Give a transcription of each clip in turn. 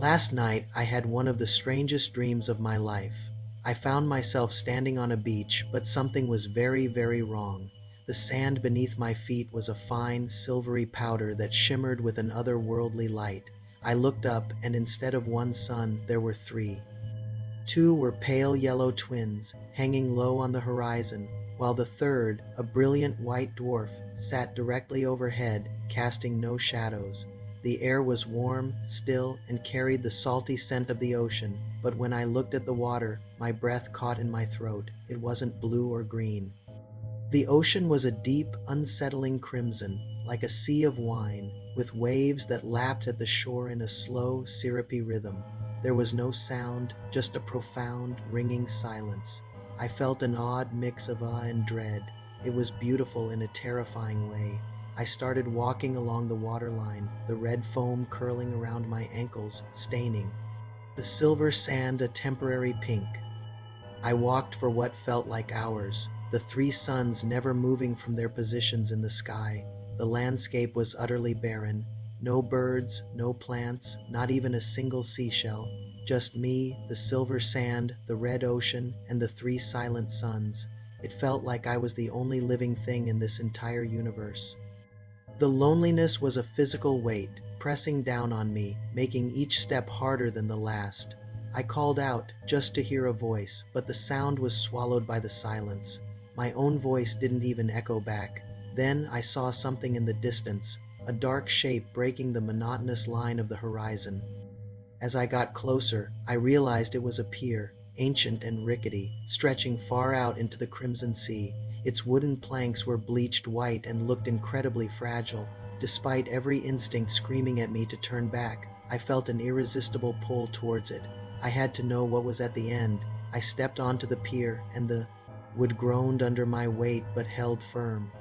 Last night, I had one of the strangest dreams of my life. I found myself standing on a beach, but something was very, very wrong. The sand beneath my feet was a fine, silvery powder that shimmered with an otherworldly light. I looked up, and instead of one sun, there were three. Two were pale yellow twins, hanging low on the horizon, while the third, a brilliant white dwarf, sat directly overhead, casting no shadows. The air was warm, still, and carried the salty scent of the ocean, but when I looked at the water, my breath caught in my throat. It wasn't blue or green. The ocean was a deep, unsettling crimson, like a sea of wine, with waves that lapped at the shore in a slow, syrupy rhythm. There was no sound, just a profound, ringing silence. I felt an odd mix of awe and dread. It was beautiful in a terrifying way. I started walking along the waterline, the red foam curling around my ankles, staining the silver sand a temporary pink. I walked for what felt like hours, the three suns never moving from their positions in the sky. The landscape was utterly barren. No birds, no plants, not even a single seashell. Just me, the silver sand, the red ocean, and the three silent suns. It felt like I was the only living thing in this entire universe. The loneliness was a physical weight, pressing down on me, making each step harder than the last. I called out, just to hear a voice, but the sound was swallowed by the silence. My own voice didn't even echo back. Then I saw something in the distance, a dark shape breaking the monotonous line of the horizon. As I got closer, I realized it was a pier, ancient and rickety, stretching far out into the crimson sea. Its wooden planks were bleached white and looked incredibly fragile. Despite every instinct screaming at me to turn back, I felt an irresistible pull towards it. I had to know what was at the end. I stepped onto the pier, and the wood groaned under my weight but held firm.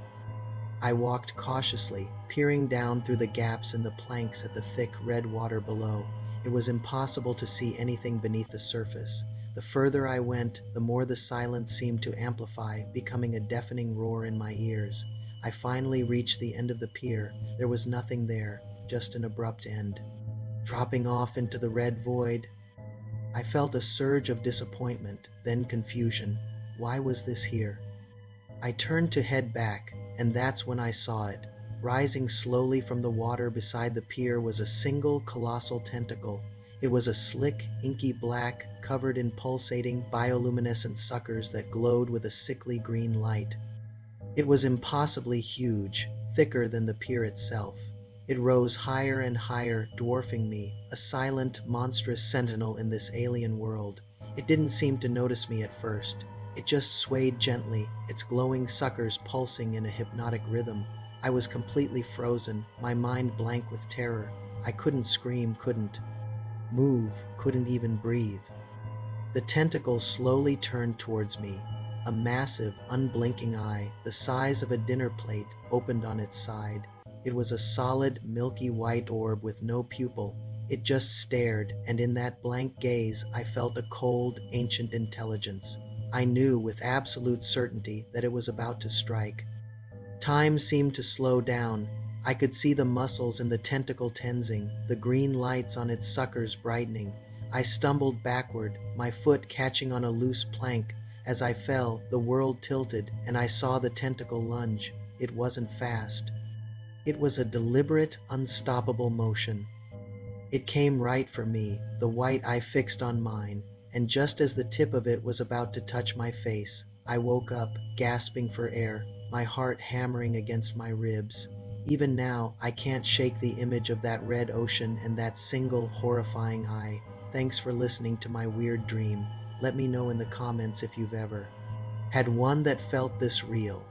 I walked cautiously, peering down through the gaps in the planks at the thick red water below. It was impossible to see anything beneath the surface. The further I went, the more the silence seemed to amplify, becoming a deafening roar in my ears. I finally reached the end of the pier. There was nothing there, just an abrupt end. Dropping off into the red void, I felt a surge of disappointment, then confusion. Why was this here? I turned to head back, and that's when I saw it. Rising slowly from the water beside the pier was a single colossal tentacle. It was a slick, inky black, covered in pulsating, bioluminescent suckers that glowed with a sickly green light. It was impossibly huge, thicker than the pier itself. It rose higher and higher, dwarfing me, a silent, monstrous sentinel in this alien world. It didn't seem to notice me at first. It just swayed gently, its glowing suckers pulsing in a hypnotic rhythm. I was completely frozen, my mind blank with terror. I couldn't scream, couldn't move, couldn't even breathe. The tentacle slowly turned towards me. A massive, unblinking eye, the size of a dinner plate, opened on its side. It was a solid, milky white orb with no pupil. It just stared, and in that blank gaze, I felt a cold, ancient intelligence. I knew with absolute certainty that it was about to strike. Time seemed to slow down. I could see the muscles in the tentacle tensing, the green lights on its suckers brightening. I stumbled backward, my foot catching on a loose plank. As I fell, the world tilted, and I saw the tentacle lunge. It wasn't fast. It was a deliberate, unstoppable motion. It came right for me, the white eye fixed on mine, and just as the tip of it was about to touch my face, I woke up, gasping for air, my heart hammering against my ribs. Even now, I can't shake the image of that red ocean and that single, horrifying eye. Thanks for listening to my weird dream. Let me know in the comments if you've ever had one that felt this real.